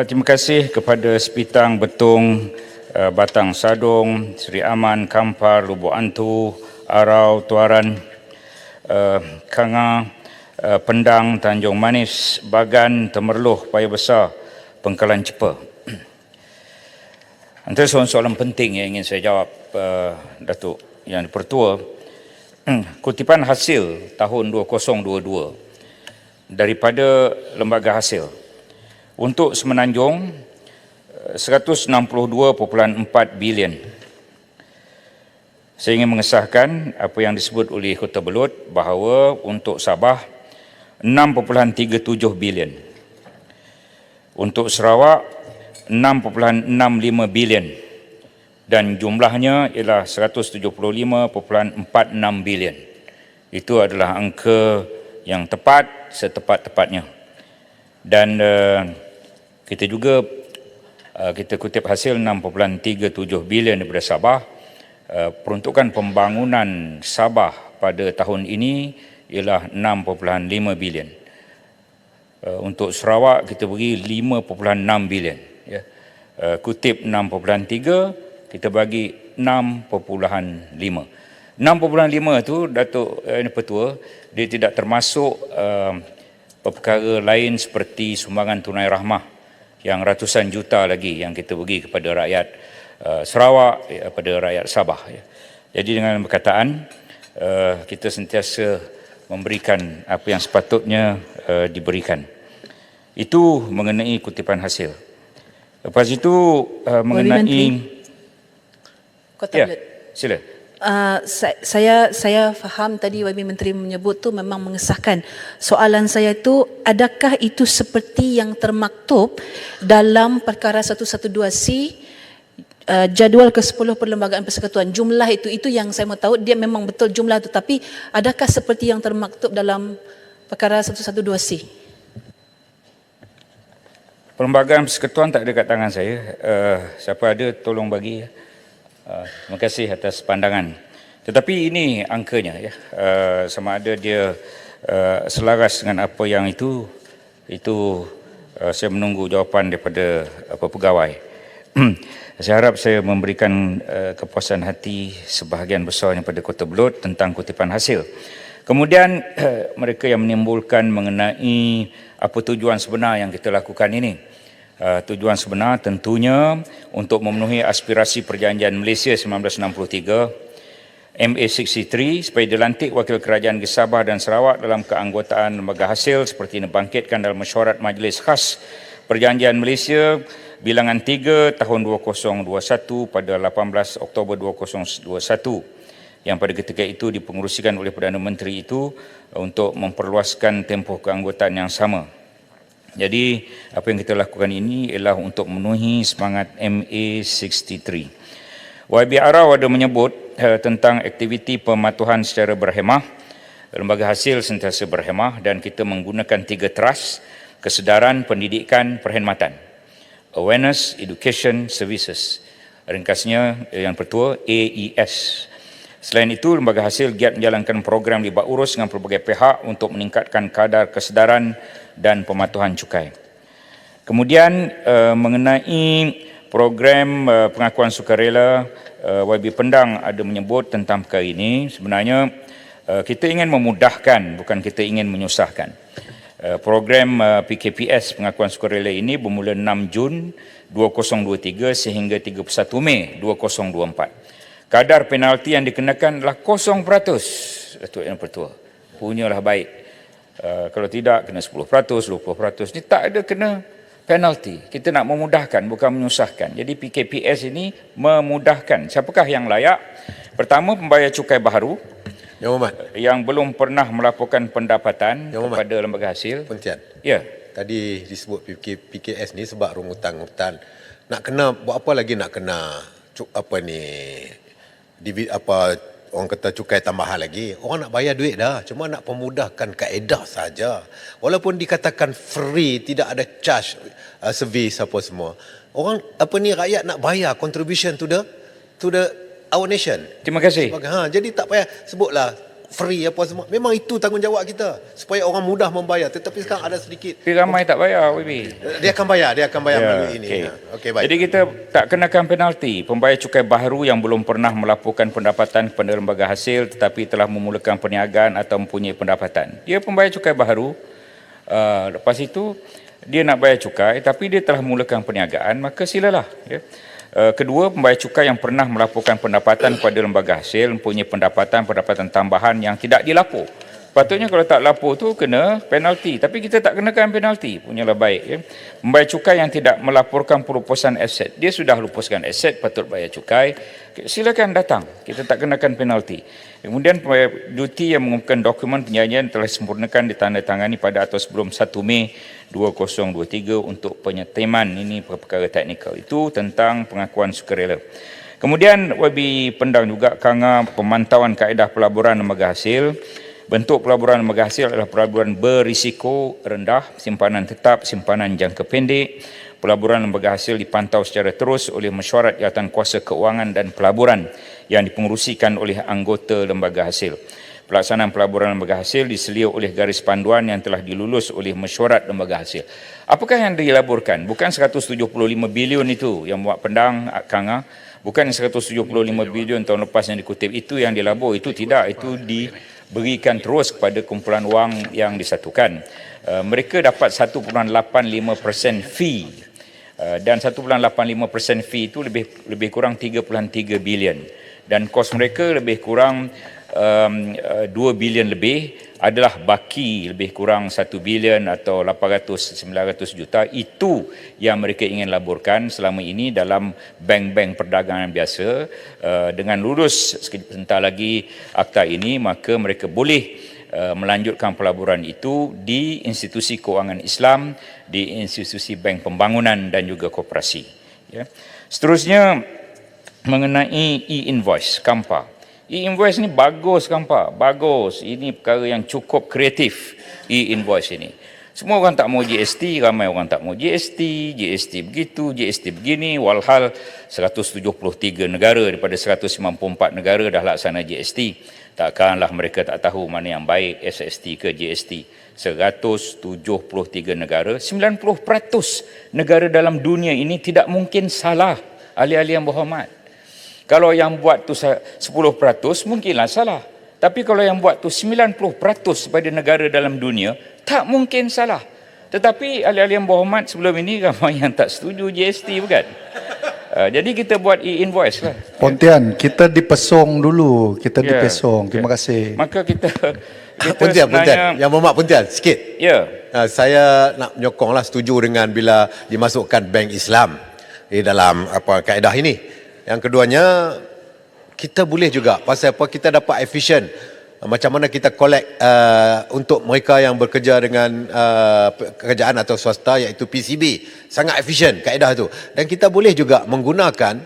Terima kasih kepada Sepitang, Betong, Batang Sadong, Seri Aman, Kampar, Lubuk Antu, Arau, Tuaran, Kanga, Pendang, Tanjung Manis, Bagan, Temerloh, Paya Besar, Pengkalan Cepa. Antara soalan penting yang ingin saya jawab, Datuk Yang Dipertua, kutipan hasil tahun 2022 daripada Lembaga Hasil untuk Semenanjung 162.4 bilion. Saya ingin mengesahkan apa yang disebut oleh Kota Belud bahawa untuk Sabah 6.37 bilion. Untuk Sarawak 6.65 bilion dan jumlahnya ialah 175.46 bilion. Itu adalah angka yang tepat setepat-tepatnya. Dan kita juga kita kutip hasil 6.37 bilion daripada Sabah. Peruntukan pembangunan Sabah pada tahun ini ialah 6.5 bilion. Untuk Sarawak kita bagi 5.6 bilion. Ya. Kutip 6.3, kita bagi 6.5. 6.5 itu, Datuk Petua, dia tidak termasuk perkara lain seperti sumbangan tunai rahmah yang ratusan juta lagi yang kita bagi kepada rakyat Sarawak, kepada rakyat Sabah. Jadi dengan perkataan, kita sentiasa memberikan apa yang sepatutnya diberikan. Itu mengenai kutipan hasil. Lepas itu mengenai... Kota ya, sila. Saya faham tadi YB Menteri menyebut tu memang mengesahkan. Soalan saya tu, adakah itu seperti yang termaktub dalam perkara 112C jadual ke-10 Perlembagaan Persekutuan? Jumlah itu yang saya mau tahu, dia memang betul jumlah itu, tapi adakah seperti yang termaktub dalam perkara 112C? Perlembagaan Persekutuan tak ada kat tangan saya. Siapa ada tolong bagi ya. Terima kasih atas pandangan. Tetapi ini angkanya ya. Sama ada dia selaras dengan apa yang itu saya menunggu jawapan daripada pegawai. Saya harap saya memberikan kepuasan hati sebahagian besarnya pada Kota Belud tentang kutipan hasil. Kemudian mereka yang menimbulkan mengenai apa tujuan sebenar yang kita lakukan ini. Tujuan sebenar tentunya untuk memenuhi aspirasi Perjanjian Malaysia 1963, MA63, supaya dilantik Wakil Kerajaan di Sabah dan Sarawak dalam keanggotaan lembaga hasil seperti dibangkitkan dalam mesyuarat Majlis Khas Perjanjian Malaysia bilangan 3 tahun 2021 pada 18 Oktober 2021 yang pada ketika itu dipengerusikan oleh Perdana Menteri itu untuk memperluaskan tempoh keanggotaan yang sama. Jadi apa yang kita lakukan ini ialah untuk memenuhi semangat MA63. YB Arau ada menyebut tentang aktiviti pematuhan secara berhemah. Lembaga hasil sentiasa berhemah dan kita menggunakan 3 teras: kesedaran, pendidikan, perkhidmatan. Awareness, Education, Services. Ringkasnya yang pertua AES. Selain itu, lembaga hasil giat menjalankan program libat urus dengan pelbagai pihak untuk meningkatkan kadar kesedaran dan pematuhan cukai. Kemudian mengenai program pengakuan sukarela, YB Pendang ada menyebut tentang perkara ini. Sebenarnya kita ingin memudahkan, bukan kita ingin menyusahkan. Program PKPS pengakuan sukarela ini bermula 6 Jun 2023 sehingga 31 Mei 2024. Kadar penalti yang dikenakan adalah 0%. Datuk Yang Pertua, punyalah baik. Kalau tidak kena 10%, 20%. Ini tak ada kena penalti. Kita nak memudahkan, bukan menyusahkan. Jadi PKPS ini memudahkan. Siapakah yang layak? Pertama, pembayar cukai baharu yang belum pernah melaporkan pendapatan kepada lembaga hasil. Pontian. Ya. Tadi disebut PKS ni sebab rungutan-rungutan. Nak kena buat apa lagi nak kena orang kata cukai tambahan lagi. Orang nak bayar duit dah, cuma nak pemudahkan kaedah saja. Walaupun dikatakan free, tidak ada charge service apa semua. Orang rakyat nak bayar contribution to the our nation. Terima kasih. Jadi tak payah sebutlah free apa semua. Memang itu tanggungjawab kita supaya orang mudah membayar. Tetapi sekarang ada sedikit. Tapi ramai tak bayar, WB. Dia akan bayar melalui ini. Okey, baik. Jadi kita tak kenakan penalti. Pembayar cukai baharu yang belum pernah melaporkan pendapatan kepada lembaga hasil tetapi telah memulakan perniagaan atau mempunyai pendapatan. Dia pembayar cukai baharu, lepas itu dia nak bayar cukai tapi dia telah memulakan perniagaan, maka silalah. Ya. Kedua, pembayar cukai yang pernah melaporkan pendapatan kepada lembaga hasil mempunyai pendapatan tambahan yang tidak dilapor. Patutnya kalau tak lapor tu kena penalti, tapi kita tak kenakan penalti, punyalah baik. Ya. Pembayar cukai yang tidak melaporkan pelupusan aset, dia sudah lupuskan aset, patut bayar cukai, silakan datang, kita tak kenakan penalti. Kemudian pembayar duty yang mengumumkan dokumen penjanjian telah sempurnakan ditandatangani pada atau sebelum 1 Mei 2023 untuk penyetiman, ini perkara teknikal itu tentang pengakuan sukarela. Kemudian WB Pendang juga kerana pemantauan kaedah pelaburan lembaga hasil. Bentuk pelaburan lembaga hasil adalah pelaburan berisiko rendah, simpanan tetap, simpanan jangka pendek. Pelaburan lembaga hasil dipantau secara terus oleh mesyuarat jawatankuasa keuangan dan pelaburan yang dipengerusikan oleh anggota lembaga hasil. Pelaksanaan pelaburan lembaga hasil diselia oleh garis panduan yang telah dilulus oleh mesyuarat lembaga hasil. Apakah yang dilaburkan? Bukan 175 bilion itu yang buat Pendang, Kang. Bukan 175 bilion tahun lepas yang dikutip. Itu yang dilabur, itu tidak. Itu diberikan terus kepada kumpulan wang yang disatukan. Mereka dapat 1.85% fee. Dan 1.85% fee itu lebih kurang 3.3 bilion. Dan kos mereka lebih kurang 2 bilion lebih adalah baki lebih kurang 1 bilion atau 800-900 juta. Itu yang mereka ingin laburkan selama ini dalam bank-bank perdagangan biasa. Dengan lulus sebentar lagi akta ini, maka mereka boleh melanjutkan pelaburan itu di institusi keuangan Islam, di institusi bank pembangunan dan juga koperasi. Ya. Seterusnya mengenai e-invoice, Kampa. E-invoice ni bagus, Kampa, bagus. Ini perkara yang cukup kreatif, e-invoice ini. Semua orang tak mau GST, ramai orang tak mau GST begitu, GST begini, walhal 173 negara daripada 194 negara dah laksana GST. Takkanlah mereka tak tahu mana yang baik, SST ke GST. 173 negara, 90% negara dalam dunia ini tidak mungkin salah, ahli-ahli yang berhormat. Kalau yang buat tu 10% mungkinlah salah. Tapi kalau yang buat tu 90% pada negara dalam dunia, tak mungkin salah. Tetapi ahli-ahli yang berhormat sebelum ini ramai yang tak setuju GST, bukan? Jadi kita buat e-invoice lah. Pontian, kita dipesong dulu. Kita dipesong. Terima kasih. Maka kita Pontian, yang berhormat Pontian, sikit. Ya. Saya nak menyokonglah, setuju dengan bila dimasukkan bank Islam di dalam kaedah ini. Yang keduanya, kita boleh juga pasal apa, kita dapat efisien. Macam mana kita collect untuk mereka yang bekerja dengan kerajaan atau swasta, iaitu PCB. Sangat efisien kaedah itu. Dan kita boleh juga menggunakan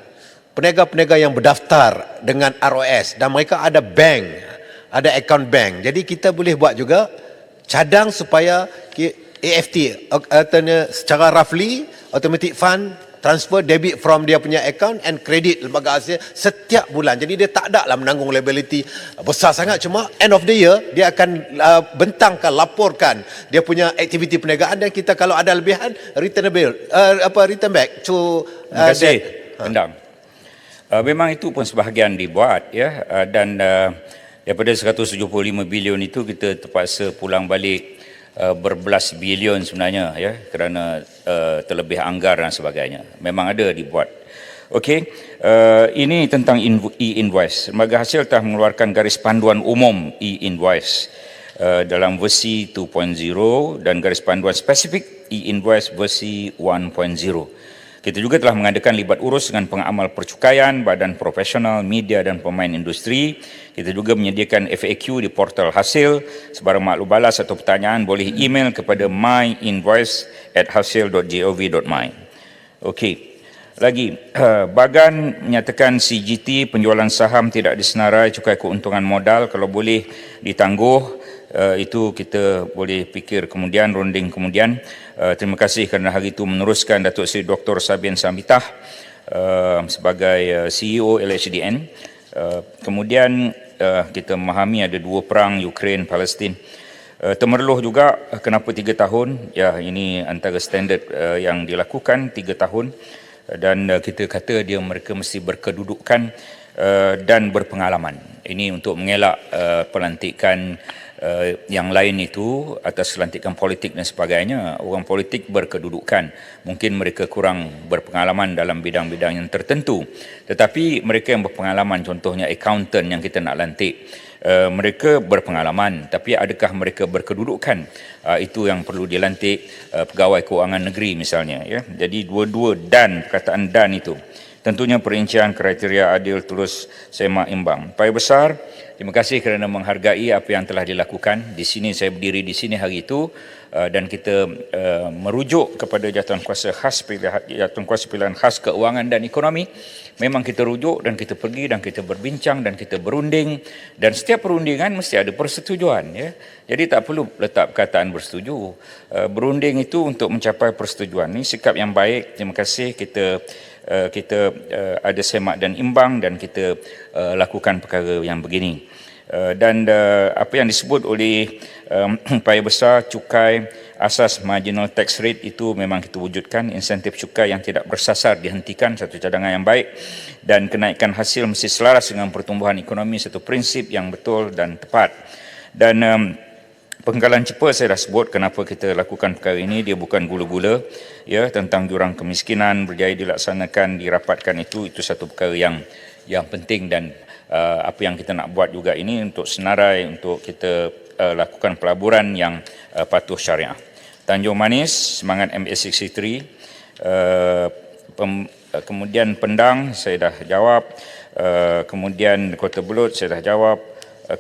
peniaga-peniaga yang berdaftar dengan ROS dan mereka ada bank, ada account bank. Jadi kita boleh buat juga cadang supaya AFT, secara roughly, automatic fund, transfer debit from dia punya account and credit lembaga hasil setiap bulan. Jadi dia tak ada lah menanggung liability besar sangat. Cuma end of the year dia akan bentangkan, laporkan dia punya aktiviti perniagaan dan kita kalau ada lebihan return back to terima kasih Pendang. Memang itu pun sebahagian dibuat, ya, dan daripada 175 bilion itu kita terpaksa pulang balik berbelas bilion sebenarnya, ya, kerana terlebih anggar dan sebagainya. Memang ada dibuat. Okey, ini tentang e-invoice. Lembaga hasil telah mengeluarkan garis panduan umum e-invoice dalam versi 2.0 dan garis panduan spesifik e-invoice versi 1.0. Kita juga telah mengadakan libat urus dengan pengamal percukaian, badan profesional, media dan pemain industri. Kita juga menyediakan FAQ di portal hasil. Sebarang maklum balas atau pertanyaan boleh email kepada myinvoice@hasil.gov.my. Okey. Lagi, Bagan menyatakan CGT penjualan saham tidak disenarai cukai keuntungan modal, kalau boleh ditangguh. Itu kita boleh fikir kemudian, runding kemudian. Terima kasih kerana hari itu meneruskan Datuk Seri Dr. Sabian Samitah sebagai CEO LHDN. Kemudian kita memahami ada 2 perang, Ukraine, Palestin. Temerloh juga kenapa 3 tahun? Ya, ini antara standard yang dilakukan 3 tahun dan kita kata mereka mesti berkedudukan dan berpengalaman. Ini untuk mengelak pelantikan yang lain itu atas pelantikan politik dan sebagainya. Orang politik berkedudukan, mungkin mereka kurang berpengalaman dalam bidang-bidang yang tertentu, tetapi mereka yang berpengalaman, contohnya accountant yang kita nak lantik, mereka berpengalaman, tapi adakah mereka berkedudukan? Itu yang perlu dilantik pegawai kewangan negeri misalnya, ya. Jadi dua-dua dan, perkataan dan itu tentunya perincian kriteria adil, tulus, semak, imbang. Paya besar, terima kasih kerana menghargai apa yang telah dilakukan. Di sini saya berdiri di sini hari itu dan kita merujuk kepada Jawatankuasa Pilihan Khas Keuangan dan Ekonomi. Memang kita rujuk dan kita pergi dan kita berbincang dan kita berunding, dan setiap perundingan mesti ada persetujuan, ya. Jadi tak perlu letak perkataan bersetuju. Berunding itu untuk mencapai persetujuan. Ini sikap yang baik. Terima kasih kita ada semak dan imbang dan kita lakukan perkara yang begini. Dan apa yang disebut oleh Paya Besar, cukai asas marginal tax rate itu memang kita wujudkan. Insentif cukai yang tidak bersasar dihentikan, satu cadangan yang baik, dan kenaikan hasil mesti selaras dengan pertumbuhan ekonomi, satu prinsip yang betul dan tepat. Dan penggalan cepat saya dah sebut kenapa kita lakukan perkara ini. Dia bukan gula-gula, ya, tentang jurang kemiskinan berjaya dilaksanakan, dirapatkan, itu satu perkara yang penting. Dan apa yang kita nak buat juga ini untuk senarai, untuk kita lakukan pelaburan yang patuh syariah. Tanjung Manis, semangat MA63, kemudian Pendang saya dah jawab, kemudian Kota Belud saya dah jawab,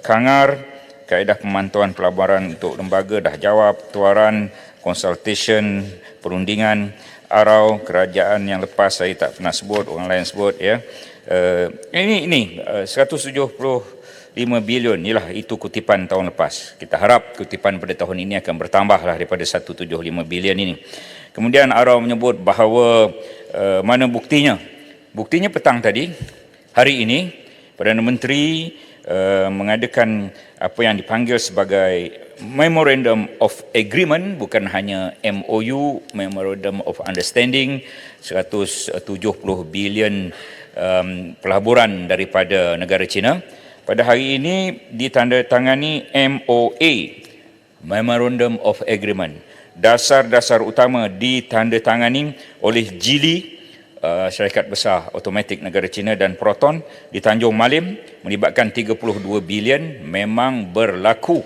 Kangar, kaedah pemantauan pelaburan untuk lembaga dah jawab, Tuaran, consultation, perundingan, Arau, kerajaan yang lepas saya tak pernah sebut, orang lain sebut, ya. Ini 175 bilion, inilah itu kutipan tahun lepas. Kita harap kutipan pada tahun ini akan bertambahlah daripada 175 bilion ini. Kemudian Arau menyebut bahawa mana buktinya? Buktinya petang tadi, hari ini Perdana Menteri mengadakan apa yang dipanggil sebagai Memorandum of Agreement, bukan hanya MOU, Memorandum of Understanding, 170 bilion pelaburan daripada negara China. Pada hari ini ditandatangani MOA, Memorandum of Agreement. Dasar-dasar utama ditandatangani oleh Geely, syarikat besar automatik negara China, dan Proton di Tanjung Malim, melibatkan 32 bilion, memang berlaku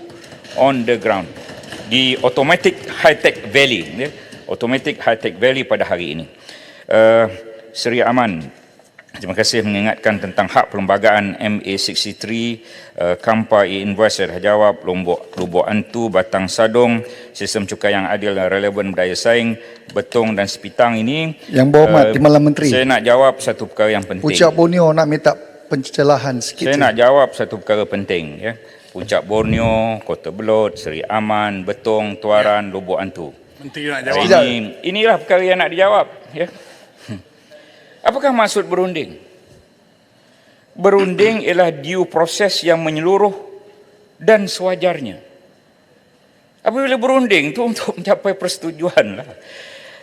on the ground di Automatic High-Tech Valley, ya, Automatic High-Tech Valley pada hari ini. Seri Aman, terima kasih mengingatkan tentang hak perlembagaan MA63, Kampa e-invoice saya dah jawab, Lubuk Antu, Batang Sadong, sistem cukai yang adil dan relevan berdaya saing, Betong dan Sepitang ini. Yang berhormat Timbalan Menteri, saya nak jawab satu perkara yang penting. Puncak Borneo nak minta pencerahan sikit. Saya nak jawab satu perkara penting, ya. Puncak Borneo, Kota Belud, Seri Aman, Betong, Tuaran, Lubuk Antu. Menteri nak jawab. Inilah perkara yang nak dijawab, ya. Apakah maksud berunding? Berunding ialah due proses yang menyeluruh dan sewajarnya. Apabila berunding itu untuk mencapai persetujuan lah.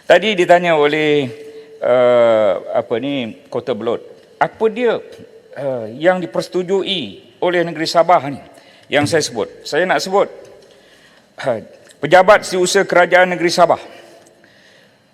Tadi ditanya oleh Kota Belud, apa dia yang dipersetujui oleh negeri Sabah ni? Yang saya sebut, saya nak sebut pejabat setiausaha kerajaan negeri Sabah,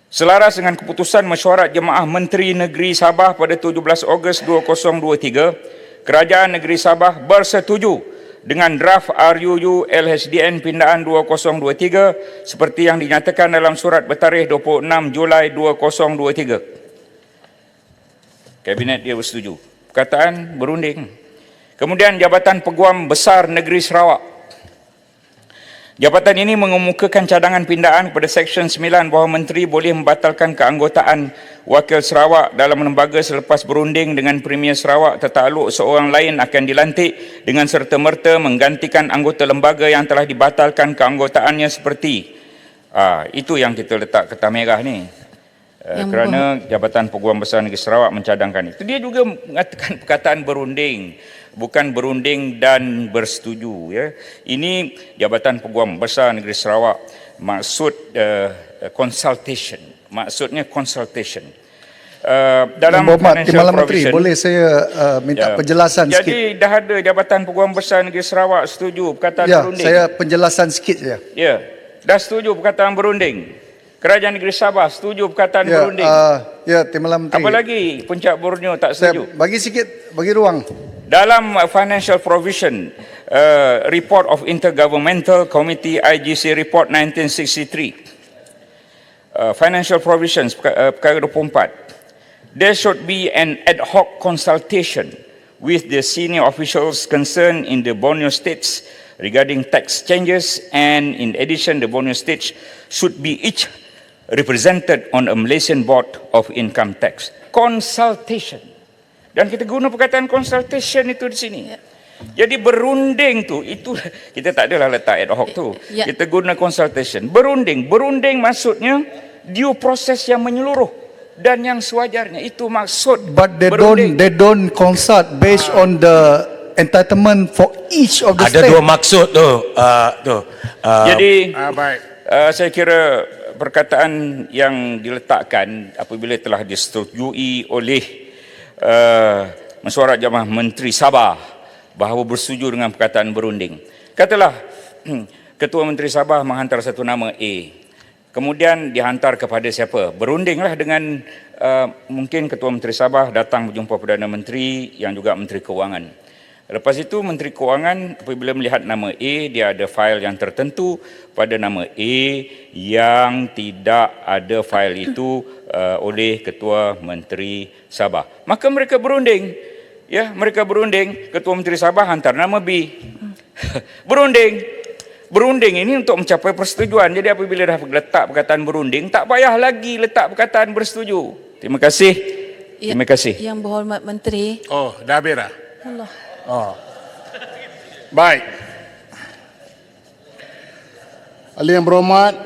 selaras dengan keputusan Mesyuarat Jemaah Menteri Negeri Sabah pada 17 Ogos 2023, Kerajaan Negeri Sabah bersetuju dengan draft RUU LHDN Pindaan 2023 seperti yang dinyatakan dalam surat bertarikh 26 Julai 2023. Kabinet dia bersetuju. Perkataan berunding. Kemudian Jabatan Peguam Besar Negeri Sarawak. Jabatan ini mengemukakan cadangan pindaan kepada Seksyen 9 bahawa Menteri boleh membatalkan keanggotaan Wakil Sarawak dalam lembaga selepas berunding dengan Premier Sarawak tertakluk seorang lain akan dilantik dengan serta-merta menggantikan anggota lembaga yang telah dibatalkan keanggotaannya seperti. Itu yang kita letak kertas merah ni. Kerana Jabatan Peguam Besar Negeri Sarawak mencadangkan itu. Dia juga mengatakan perkataan berunding, bukan berunding dan bersetuju. Ya. Ini Jabatan Peguam Besar Negeri Sarawak, maksud consultation. Maksudnya consultation. Dalam Berhormat financial Timbalan Menteri, provision, boleh saya minta penjelasan sikit? jadi dah ada Jabatan Peguam Besar Negeri Sarawak setuju perkataan Ya, berunding. saya penjelasan sikit saja. Ya, dah setuju perkataan berunding. Kerajaan Negeri Sabah setuju perkataan berunding. Ya, Timbalan Menteri. Apa lagi Puncak Borneo tak Saya setuju? bagi sikit, bagi ruang. Dalam financial provision, report of Intergovernmental Committee IGC Report 1963, financial provisions, perkara 24, there should be an ad hoc consultation with the senior officials concerned in the Borneo states regarding tax changes, and in addition, the Borneo states should be each represented on a Malaysian Board of Income Tax. Consultation. Dan kita guna perkataan consultation itu di sini. Jadi berunding tu, itu kita tak adalah letak ad hoc tu. Kita guna consultation. Berunding. Berunding maksudnya due process yang menyeluruh dan yang sewajarnya. Itu maksud But berunding. they don't consult based on the entitlement for each of the Ada state. dua maksud tu. Jadi baik. saya kira perkataan yang diletakkan apabila telah disetujui oleh Mesyuarat Jabatan Menteri Sabah bahawa bersetuju dengan perkataan berunding. Katalah Ketua Menteri Sabah menghantar satu nama A. Kemudian dihantar kepada siapa? Berundinglah dengan mungkin Ketua Menteri Sabah datang berjumpa Perdana Menteri yang juga Menteri Kewangan. Lepas itu Menteri Kewangan apabila melihat nama A, dia ada fail yang tertentu pada nama A yang tidak ada fail itu oleh Ketua Menteri Sabah. Maka mereka berunding. Ya, mereka berunding, Ketua Menteri Sabah hantar nama B. Berunding. Berunding ini untuk mencapai persetujuan. Jadi apabila dah letak perkataan berunding, tak payah lagi letak perkataan bersetuju. Terima kasih. Terima kasih. Yang Berhormat Menteri. Oh, dah habis dah? Allah. Baik. Ahli yang berhormat,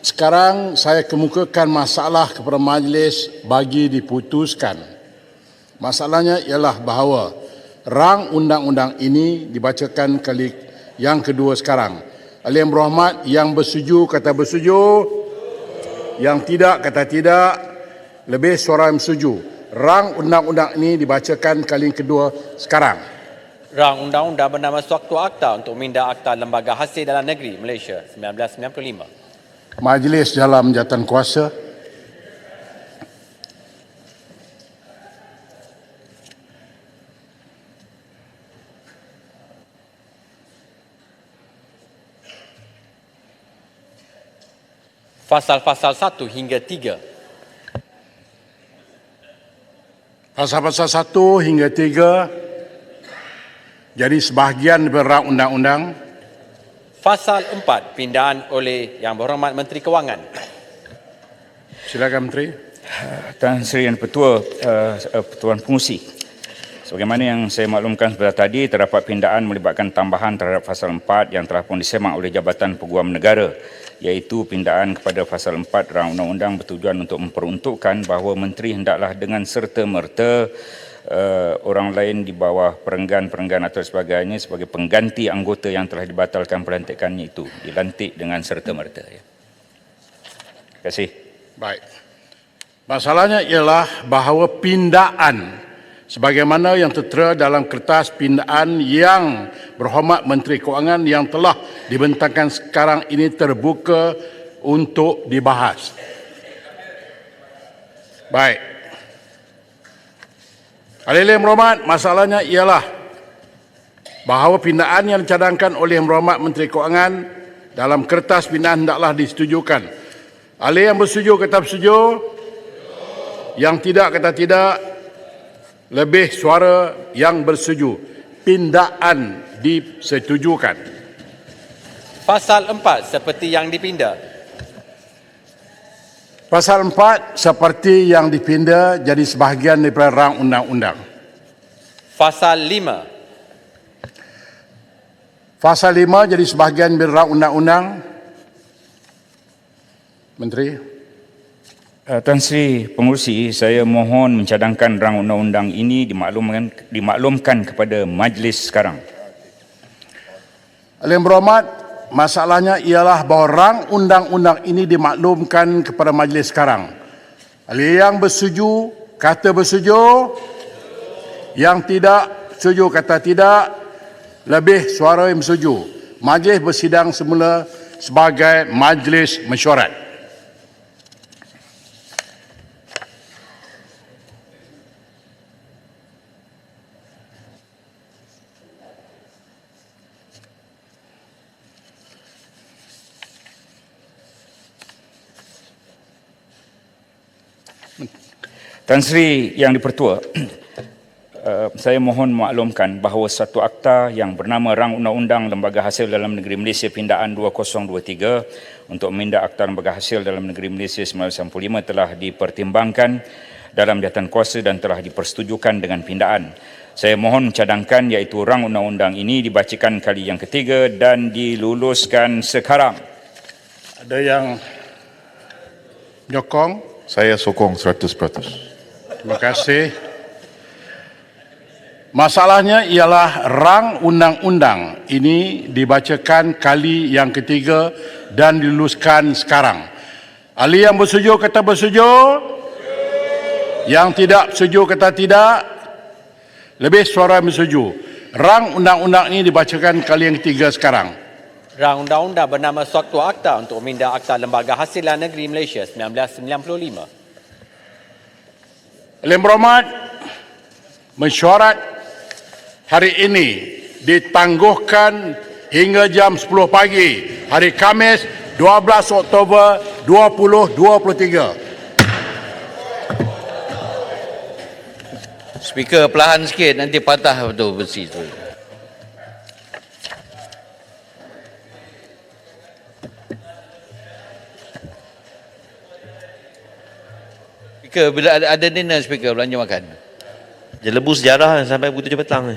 sekarang saya kemukakan masalah kepada majlis bagi diputuskan. Masalahnya ialah bahawa rang undang-undang ini dibacakan kali yang kedua sekarang. Ahli yang berhormat, yang bersetuju kata bersetuju, yang tidak kata tidak, lebih suara yang bersetuju. Rang undang-undang ini dibacakan kali yang kedua sekarang. Rang undang-undang bernama Sewaktu Akta untuk minda Akta Lembaga Hasil Dalam Negeri Malaysia 1995. Majlis dalam jawatan kuasa. Fasal-fasal 1 hingga 3. Pasal-pasal 1 hingga 3 jadi sebahagian daripada rang undang-undang. Fasal 4 pindaan oleh Yang Berhormat Menteri Kewangan. Silakan Menteri. Tan Sri Yang Pertua, Pertuan Pengurusi. Sebagaimana yang saya maklumkan sebentar tadi, terdapat pindaan melibatkan tambahan terhadap Fasal 4 yang telah pun disemak oleh Jabatan Peguam Negara, iaitu pindaan kepada Fasal 4 Rang Undang-Undang bertujuan untuk memperuntukkan bahawa Menteri hendaklah dengan serta-merta orang lain di bawah perenggan-perenggan atau sebagainya sebagai pengganti anggota yang telah dibatalkan pelantikannya itu dilantik dengan serta-merta. Ya. Terima kasih. Baik. Masalahnya ialah bahawa pindaan sebagaimana yang tertera dalam kertas pindaan yang Berhormat Menteri Kewangan yang telah dibentangkan sekarang ini terbuka untuk dibahas. Baik. Ahli yang berhormat, masalahnya ialah bahawa pindaan yang dicadangkan oleh Yang Berhormat Menteri Kewangan dalam kertas pindaan hendaklah disetujukan. Ahli yang bersetuju kata bersetuju, yang tidak kata tidak, lebih suara yang bersetuju. Pindaan disetujukan. Fasal 4 seperti yang dipinda. Pasal 4 seperti yang dipinda jadi sebahagian daripada rang undang-undang. Fasal 5. Fasal 5 jadi sebahagian daripada rang undang-undang. Menteri. Tan Sri Pengerusi, saya mohon mencadangkan rang undang-undang ini dimaklumkan kepada majlis sekarang. Ahli yang berhormat, masalahnya ialah bahawa rang undang-undang ini dimaklumkan kepada majlis sekarang. Ahli yang bersetuju, kata bersetuju. Yang tidak setuju, kata tidak. Lebih suara yang bersetuju. Majlis bersidang semula sebagai majlis mesyuarat. Tan Sri Yang Dipertua, saya mohon maklumkan bahawa satu akta yang bernama Rang Undang-Undang Lembaga Hasil Dalam Negeri Malaysia Pindaan 2023 untuk memindah Akta Lembaga Hasil Dalam Negeri Malaysia 1995 telah dipertimbangkan dalam jawatan kuasa dan telah dipersetujukan dengan pindaan. Saya mohon mencadangkan iaitu Rang Undang-Undang ini dibacakan kali yang ketiga dan diluluskan sekarang. Ada yang menyokong? Saya sokong 100%. Terima kasih. Masalahnya ialah rang undang-undang ini dibacakan kali yang ketiga dan diluluskan sekarang. Ahli yang bersetuju kata bersetuju. Yang tidak bersetuju kata tidak. Lebih suara yang bersetuju. Rang undang-undang ini dibacakan kali yang ketiga sekarang. Rang undang-undang bernama Suatu Akta untuk memindah Akta Lembaga Hasil Dalam Negeri Malaysia 1995. Yang berhormat, mesyuarat hari ini ditangguhkan hingga jam 10 pagi hari Khamis 12 Oktober 2023. Speaker perlahan sikit, nanti patah betul besi tu. Speaker, bila ada dinner speaker belanja makan. Dia lebu sejarah sampai pukul 7 petang ni.